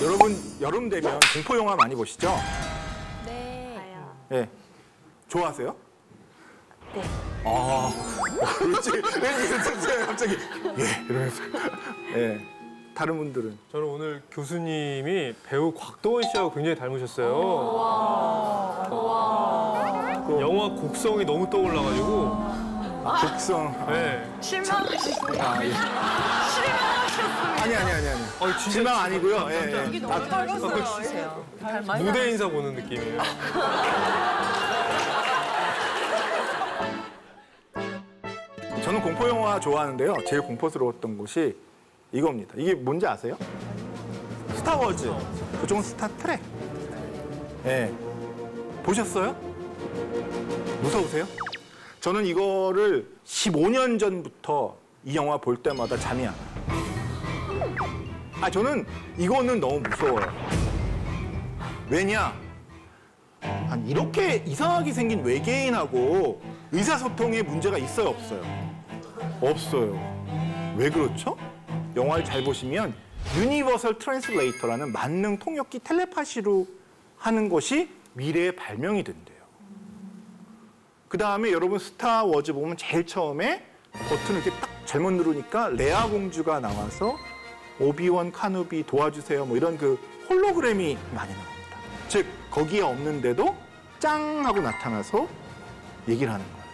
여러분 여름 되면 공포 영화 많이 보시죠? 네. 예. 좋아하세요? 네. 아, 왠지 갑자기 예 이러면서 예. 다른 분들은 저는 오늘 교수님이 배우 곽도원 씨하고 굉장히 닮으셨어요. 영화 곡성이 너무 떠올라가지고. 곡성. 네. 실망하셨어요. 아, 예. 아니. 진짜 실망 아니고요. 예, 예. 여기 너무 닮았어요. 무대 인사 보는 느낌이에요. 저는 공포 영화 좋아하는데요. 제일 공포스러웠던 곳이 이겁니다. 이게 뭔지 아세요? 스타워즈. 그쪽은 스타트랙. 예. 보셨어요? 무서우세요? 저는 이거를 15년 전부터 이 영화 볼 때마다 잠이 안 와요. 저는 이거는 너무 무서워요. 왜냐? 아니, 이렇게 이상하게 생긴 외계인하고 의사소통에 문제가 있어요, 없어요? 없어요. 왜 그렇죠? 영화를 잘 보시면 유니버설 트랜슬레이터라는 만능 통역기 텔레파시로 하는 것이 미래의 발명이 된대요. 그 다음에 여러분 스타워즈 보면 제일 처음에 버튼을 이렇게 딱 잘못 누르니까 레아 공주가 나와서 오비원 카누비 도와주세요 뭐 이런 그 홀로그램이 많이 나옵니다. 즉 거기에 없는데도 짱 하고 나타나서 얘기를 하는 거예요.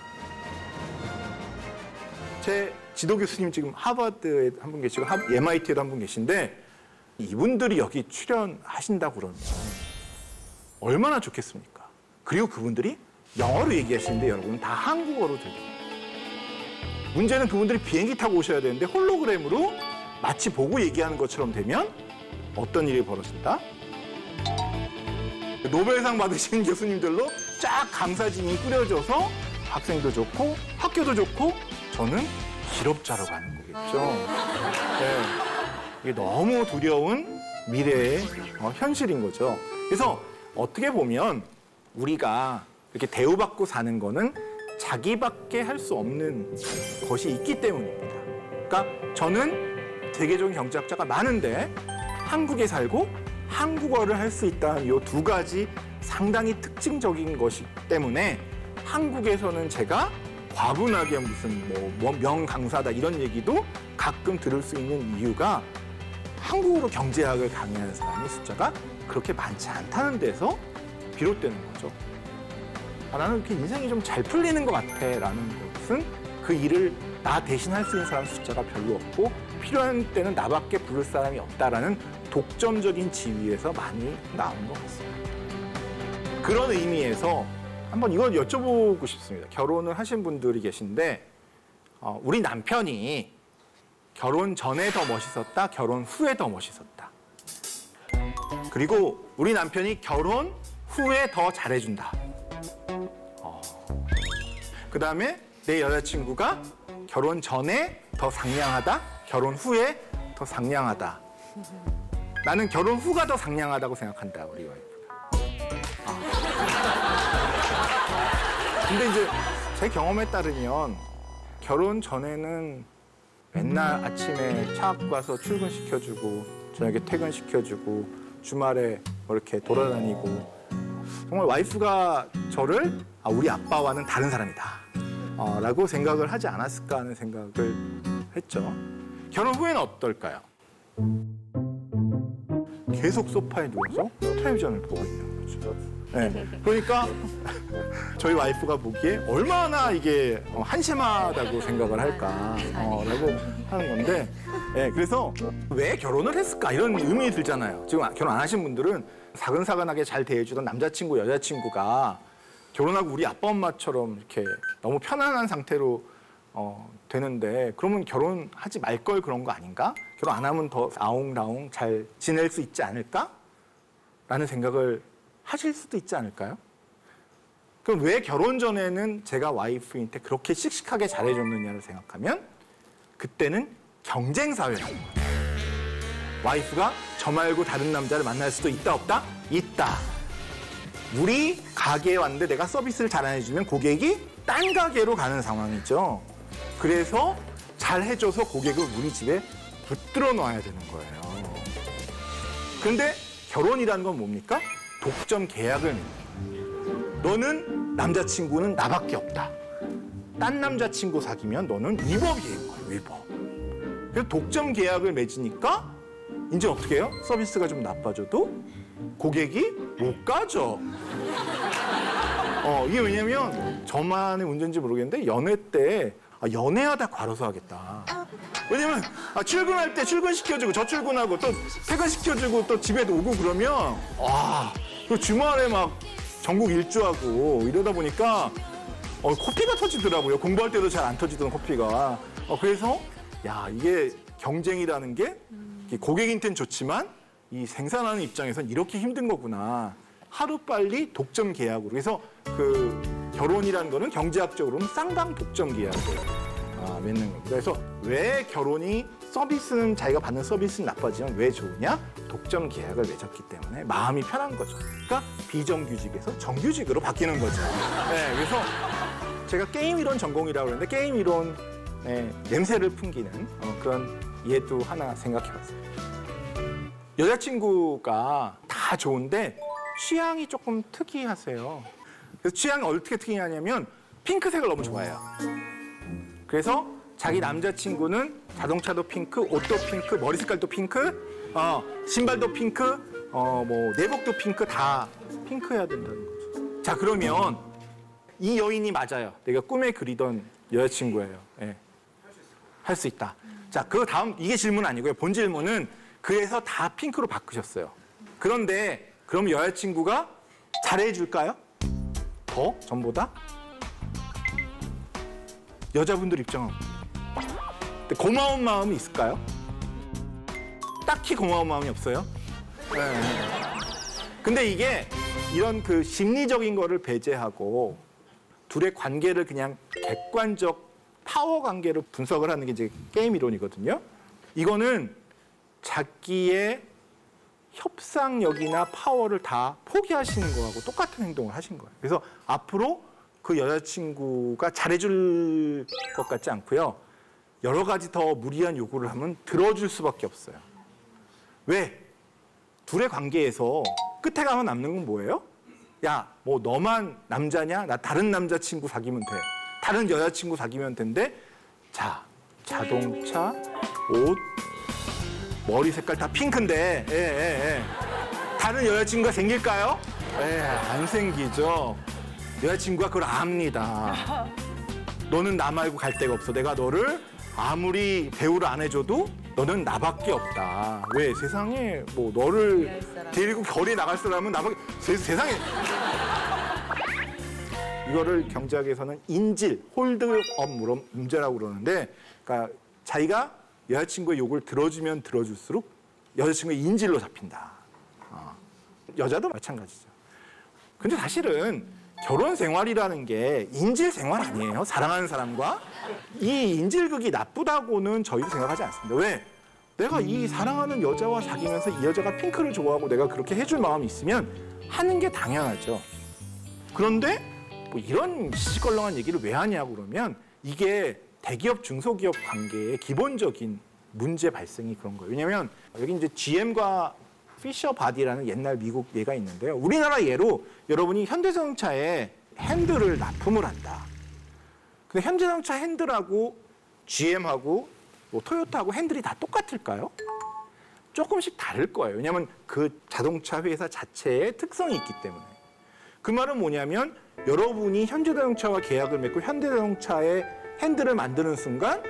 제 지도 교수님 지금 하버드에 한 분 계시고 MIT에도 한 분 계신데 이분들이 여기 출연하신다고 그러면 얼마나 좋겠습니까? 그리고 그분들이 영어로 얘기하시는데 여러분 다 한국어로 들려요. 문제는 그분들이 비행기 타고 오셔야 되는데 홀로그램으로 마치 보고 얘기하는 것처럼 되면 어떤 일이 벌어진다? 노벨상 받으신 교수님들로 쫙 강사진이 꾸려져서 학생도 좋고 학교도 좋고 저는 실업자로 가는 거겠죠. 네. 이게 너무 두려운 미래의 현실인 거죠. 그래서 어떻게 보면 우리가 이렇게 대우받고 사는 거는 자기밖에 할 수 없는 것이 있기 때문입니다. 그러니까 저는 세계적인 경제학자가 많은데 한국에 살고 한국어를 할 수 있다는 이 두 가지 상당히 특징적인 것이기 때문에 한국에서는 제가 과분하게 무슨 뭐 명강사다 이런 얘기도 가끔 들을 수 있는 이유가 한국어로 경제학을 강의하는 사람의 숫자가 그렇게 많지 않다는 데서 비롯되는 거죠. 나는 이렇게 인생이 좀 잘 풀리는 것 같아라는 것은 그 일을 나 대신 할 수 있는 사람 숫자가 별로 없고 필요한 때는 나밖에 부를 사람이 없다라는 독점적인 지위에서 많이 나온 것 같습니다. 그런 의미에서 한번 이걸 여쭤보고 싶습니다. 결혼을 하신 분들이 계신데 우리 남편이 결혼 전에 더 멋있었다, 결혼 후에 더 멋있었다. 그리고 우리 남편이 결혼 후에 더 잘해준다. 그 다음에 내 여자친구가 결혼 전에 더 상냥하다, 결혼 후에 더 상냥하다. 나는 결혼 후가 더 상냥하다고 생각한다, 우리 와이프가. 근데 이제 제 경험에 따르면 결혼 전에는 맨날 아침에 차 갖고 와서 출근시켜주고 저녁에 퇴근시켜주고 주말에 뭐 이렇게 돌아다니고 정말 와이프가 저를 우리 아빠와는 다른 사람이다 라고 생각을 하지 않았을까 하는 생각을 했죠. 결혼 후에는 어떨까요? 계속 소파에 누워서 텔레비전을 보고 있는 거죠. 네. 그러니까 저희 와이프가 보기에 얼마나 이게 한심하다고 생각을 할까라고 하는 건데 그래서 왜 결혼을 했을까 이런 의문이 들잖아요. 지금 결혼 안 하신 분들은 사근사근하게 잘 대해주던 남자친구, 여자친구가 결혼하고 우리 아빠 엄마처럼 이렇게 너무 편안한 상태로 되는데 그러면 결혼하지 말 걸 그런 거 아닌가? 결혼 안 하면 더 아웅다웅 잘 지낼 수 있지 않을까? 라는 생각을 하실 수도 있지 않을까요? 그럼 왜 결혼 전에는 제가 와이프한테 그렇게 씩씩하게 잘해줬느냐를 생각하면 그때는 경쟁 사회라는 거예요. 와이프가 저 말고 다른 남자를 만날 수도 있다 없다? 있다. 우리 가게에 왔는데 내가 서비스를 잘 안 해주면 고객이 딴 가게로 가는 상황이죠. 그래서 잘 해줘서 고객을 우리 집에 붙들어 놔야 되는 거예요. 근데 결혼이라는 건 뭡니까? 독점 계약을 맺는 거예요. 너는 남자친구는 나밖에 없다. 딴 남자친구 사귀면 너는 위법인 거예요. 위법. 그래서 독점 계약을 맺으니까 이제 어떻게 해요? 서비스가 좀 나빠져도 고객이 못 가죠. 이게 왜냐면 저만의 문제인지 모르겠는데 연애 때 연애하다 과로사하겠다. 왜냐면 출근할 때 출근시켜주고 저 출근하고 또 퇴근시켜주고 또 집에 오고 그러면 그 주말에 막 전국 일주하고 이러다 보니까 코피가 터지더라고요. 공부할 때도 잘 안 터지던 코피가. 그래서 야 이게 경쟁이라는 게 고객한테는 좋지만 이 생산하는 입장에선 이렇게 힘든 거구나. 하루빨리 독점 계약으로. 그래서 그 결혼이라는 거는 경제학적으로는 쌍방 독점 계약을 맺는 겁니다. 그래서 왜 결혼이 서비스는 자기가 받는 서비스는 나빠지면 왜 좋으냐? 독점 계약을 맺었기 때문에 마음이 편한 거죠. 그러니까 비정규직에서 정규직으로 바뀌는 거죠. 네, 그래서 제가 게임 이론 전공이라고 그러는데 게임 이론 냄새를 풍기는 그런 예도 하나 생각해봤어요. 여자친구가 다 좋은데 취향이 조금 특이하세요. 그래서 취향이 어떻게 특이하냐면 핑크색을 너무 좋아해요. 그래서 자기 남자친구는 자동차도 핑크, 옷도 핑크, 머리 색깔도 핑크, 신발도 핑크, 내복도 핑크 다 핑크해야 된다는 거죠. 자 그러면 이 여인이 맞아요. 내가 꿈에 그리던 여자친구예요. 네. 할 수 있다. 자, 그 다음 이게 질문 아니고요. 본 질문은 그래서 다 핑크로 바꾸셨어요. 그런데 그럼 여자친구가 잘해줄까요? 더? 전보다? 여자분들 입장은 근데 고마운 마음이 있을까요? 딱히 고마운 마음이 없어요. 네. 근데 이게 이런 그 심리적인 거를 배제하고 둘의 관계를 그냥 객관적 파워 관계로 분석을 하는 게 이제 게임 이론이거든요. 이거는 자기의 협상력이나 파워를 다 포기하시는 거하고 똑같은 행동을 하신 거예요. 그래서 앞으로 그 여자친구가 잘해줄 것 같지 않고요. 여러 가지 더 무리한 요구를 하면 들어줄 수밖에 없어요. 왜? 둘의 관계에서 끝에 가면 남는 건 뭐예요? 야, 뭐 너만 남자냐? 나 다른 남자친구 사귀면 돼. 다른 여자친구 사귀면 된대. 자, 자동차, 옷, 머리 색깔 다 핑크인데 다른 여자친구가 생길까요? 안 생기죠. 여자친구가 그걸 압니다. 너는 나 말고 갈 데가 없어. 내가 너를 아무리 배우를 안 해줘도 너는 나밖에 없다. 왜? 세상에 뭐 너를 데리고 거리에 나갈 사람은 나밖에 세상에 이거를 경제학에서는 인질, 홀드업 문제라고 그러는데 그러니까 자기가 여자친구의 욕을 들어주면 들어줄수록 여자친구의 인질로 잡힌다. 여자도 마찬가지죠. 근데 사실은 결혼 생활이라는 게 인질 생활 아니에요. 사랑하는 사람과. 이 인질극이 나쁘다고는 저희도 생각하지 않습니다. 왜? 내가 이 사랑하는 여자와 사귀면서 이 여자가 핑크를 좋아하고 내가 그렇게 해줄 마음이 있으면 하는 게 당연하죠. 그런데 뭐 이런 시시껄렁한 얘기를 왜 하냐고 그러면 이게 대기업, 중소기업 관계의 기본적인 문제 발생이 그런 거예요. 왜냐하면 여기 이제 GM과 피셔 바디라는 옛날 미국 예가 있는데요. 우리나라 예로 여러분이 현대자동차에 핸들을 납품을 한다. 근데 현대자동차 핸들하고 GM하고 뭐 토요타하고 핸들이 다 똑같을까요? 조금씩 다를 거예요. 왜냐하면 그 자동차 회사 자체의 특성이 있기 때문에. 그 말은 뭐냐면 여러분이 현대자동차와 계약을 맺고 현대자동차의 핸들을 만드는 순간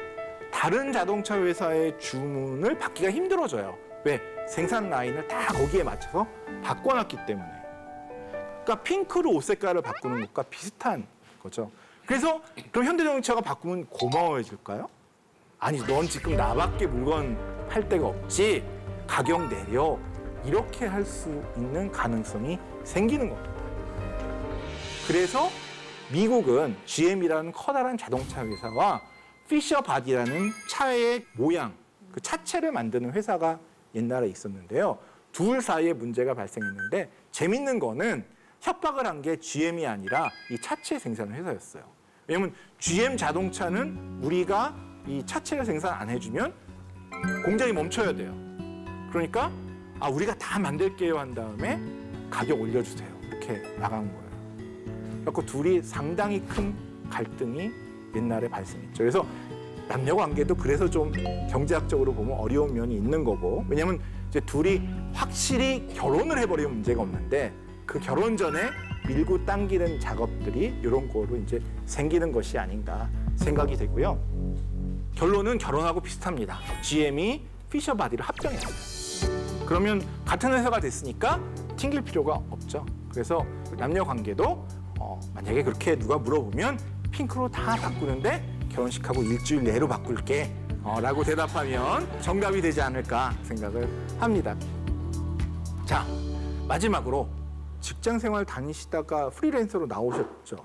다른 자동차 회사의 주문을 받기가 힘들어져요. 왜? 생산 라인을 다 거기에 맞춰서 바꿔놨기 때문에. 그러니까 핑크로 옷 색깔을 바꾸는 것과 비슷한 거죠. 그래서 그럼 현대자동차가 바꾸면 고마워해질까요? 아니, 넌 지금 나밖에 물건 팔 데가 없지. 가격 내려. 이렇게 할 수 있는 가능성이 생기는 겁니다. 그래서 미국은 GM이라는 커다란 자동차 회사와 피셔 바디라는 차의 모양, 그 차체를 만드는 회사가 옛날에 있었는데요. 둘 사이에 문제가 발생했는데 재밌는 거는 협박을 한 게 GM이 아니라 이 차체 생산 회사였어요. 왜냐하면 GM 자동차는 우리가 이 차체를 생산 안 해주면 공장이 멈춰야 돼요. 그러니까 아 우리가 다 만들게요 한 다음에 가격 올려주세요. 이렇게 나간 거예요. 그래서 둘이 상당히 큰 갈등이 옛날에 발생했죠. 그래서 남녀 관계도 그래서 좀 경제학적으로 보면 어려운 면이 있는 거고, 왜냐하면 이제 둘이 확실히 결혼을 해버리면 문제가 없는데 그 결혼 전에 밀고 당기는 작업들이 이런 거로 이제 생기는 것이 아닌가 생각이 되고요. 결론은 결혼하고 비슷합니다. GM이 피셔바디를 합병해요. 그러면 같은 회사가 됐으니까 튕길 필요가 없죠. 그래서 남녀 관계도 만약에 그렇게 누가 물어보면 핑크로 다 바꾸는데 결혼식하고 일주일 내로 바꿀게 라고 대답하면 정답이 되지 않을까 생각을 합니다. 자, 마지막으로 직장 생활 다니시다가 프리랜서로 나오셨죠.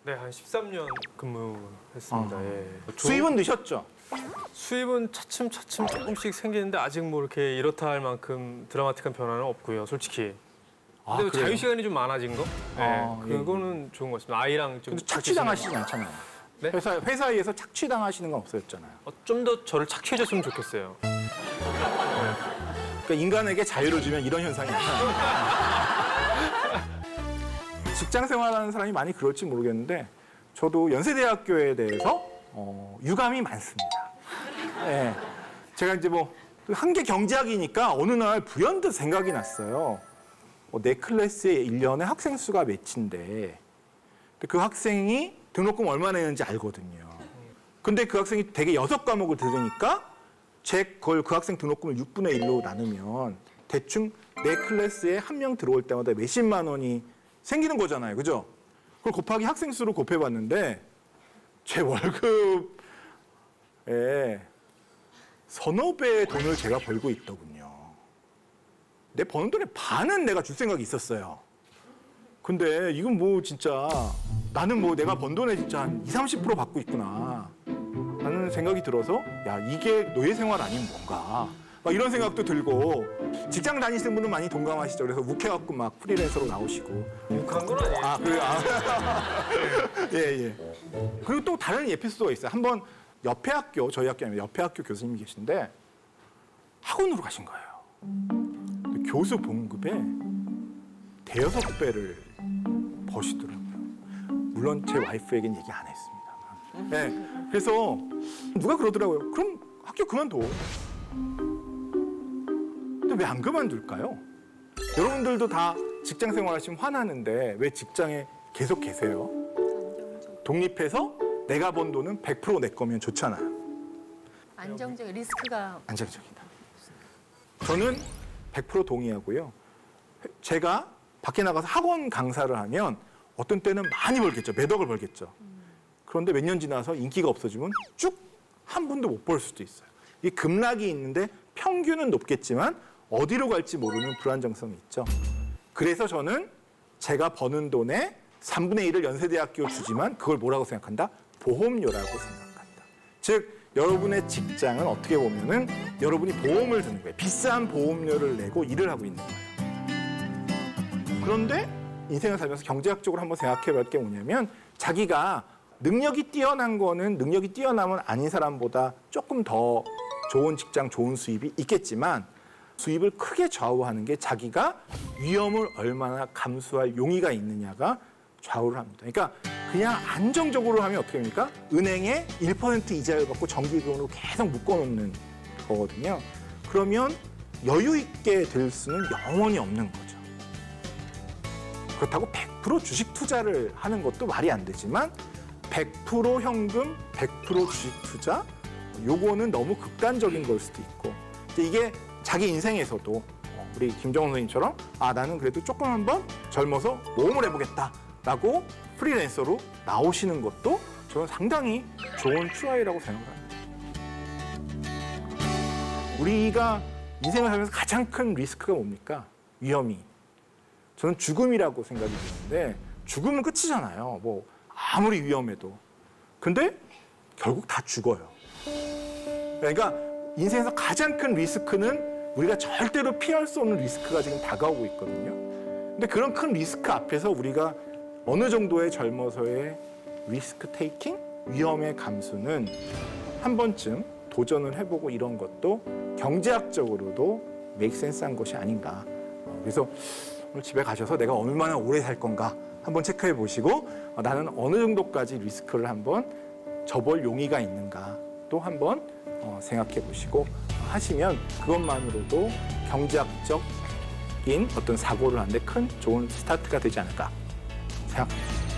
네, 한 13년 근무했습니다. 예. 수입은 넣으셨죠? 수입은 차츰차츰 조금씩 생기는데 아직 뭐 이렇게 이렇다 할 만큼 드라마틱한 변화는 없고요, 솔직히. 근데 뭐 그래요? 자유 시간이 좀 많아진 거? 네, 예. 그거는 좋은 것 같습니다. 아이랑 좀 근데 착취당하시진 않잖아요. 네? 회사에서 착취당하시는 건 없었잖아요. 좀 더 저를 착취해줬으면 좋겠어요. 그러니까 인간에게 자유를 주면 이런 현상이 나타납니다. 직장 생활하는 사람이 많이 그럴지 모르겠는데 저도 연세대학교에 대해서 유감이 많습니다. 네. 제가 이제 뭐 한계 경제학이니까 어느 날 불현듯 생각이 났어요. 내 클래스에 1년에 학생 수가 몇인데 그 학생이 등록금 얼마 내는지 알거든요. 근데 그 학생이 대개 6과목을 들으니까 그 학생 등록금을 6분의 1로 나누면 대충 내 클래스에 한 명 들어올 때마다 몇십만 원이 생기는 거잖아요. 그죠? 그걸 곱하기 학생 수로 곱해봤는데 제 월급에 서너 배의 돈을 제가 벌고 있더군요. 내 버는 돈의 반은 내가 줄 생각이 있었어요. 근데 이건 뭐 진짜 나는 뭐 내가 번 돈의 진짜 한 20, 30% 받고 있구나 라는 생각이 들어서 야 이게 노예 생활 아니면 뭔가 막 이런 생각도 들고 직장 다니시는 분은 많이 동감하시죠. 그래서 묵혀갖고 막 프리랜서로 나오시고 그런 건 아니에요. 아 그래요? 예. 그리고 또 다른 에피소드가 있어요. 한번 옆에 학교, 저희 학교 아니면 옆에 학교 교수님이 계신데 학원으로 가신 거예요. 교수 봉급에 대여섯 배를 버시더라고요. 물론 제 와이프에겐 얘기 안 했습니다. 네, 그래서 누가 그러더라고요. 그럼 학교 그만둬. 근데 왜 안 그만둘까요? 여러분들도 다 직장 생활하시면 화나는데 왜 직장에 계속 계세요? 독립해서 내가 번 돈은 100% 내 거면 좋잖아요. 안정적 리스크가 안정적이다. 저는 100% 동의하고요. 제가 밖에 나가서 학원 강사를 하면 어떤 때는 많이 벌겠죠. 몇 억을 벌겠죠. 그런데 몇 년 지나서 인기가 없어지면 쭉 한 푼도 못 벌 수도 있어요. 이 급락이 있는데 평균은 높겠지만 어디로 갈지 모르는 불안정성이 있죠. 그래서 저는 제가 버는 돈의 3분의 1을 연세대학교 주지만 그걸 뭐라고 생각한다? 보험료라고 생각한다. 즉 여러분의 직장은 어떻게 보면은 여러분이 보험을 드는 거예요. 비싼 보험료를 내고 일을 하고 있는 거예요. 그런데 인생을 살면서 경제학적으로 한번 생각해 볼 게 뭐냐면 자기가 능력이 뛰어난 거는 능력이 뛰어나면 아닌 사람보다 조금 더 좋은 직장, 좋은 수입이 있겠지만 수입을 크게 좌우하는 게 자기가 위험을 얼마나 감수할 용의가 있느냐가 좌우를 합니다. 그러니까 그냥 안정적으로 하면 어떻게 됩니까? 은행에 1% 이자를 받고 정기금으로 계속 묶어놓는 거거든요. 그러면 여유 있게 될 수는 영원히 없는 거죠. 그렇다고 100% 주식 투자를 하는 것도 말이 안 되지만 100% 현금, 100% 주식 투자 요거는 너무 극단적인 걸 수도 있고 이게 자기 인생에서도 우리 김정은 선생님처럼 나는 그래도 조금 한번 젊어서 모험을 해보겠다라고 프리랜서로 나오시는 것도 저는 상당히 좋은 추라이라고 생각합니다. 우리가 인생을 살면서 가장 큰 리스크가 뭡니까? 위험이. 저는 죽음이라고 생각이 드는데 죽음은 끝이잖아요. 뭐 아무리 위험해도. 근데 결국 다 죽어요. 그러니까 인생에서 가장 큰 리스크는 우리가 절대로 피할 수 없는 리스크가 지금 다가오고 있거든요. 근데 그런 큰 리스크 앞에서 우리가 어느 정도의 젊어서의 리스크 테이킹, 위험의 감수는 한 번쯤 도전을 해보고 이런 것도 경제학적으로도 메이크 센스한 것이 아닌가. 그래서 오늘 집에 가셔서 내가 얼마나 오래 살 건가 한번 체크해 보시고 나는 어느 정도까지 리스크를 한번 져볼 용의가 있는가 또 한번 생각해 보시고 하시면 그것만으로도 경제학적인 어떤 사고를 하는데 큰 좋은 스타트가 되지 않을까 생각합니다.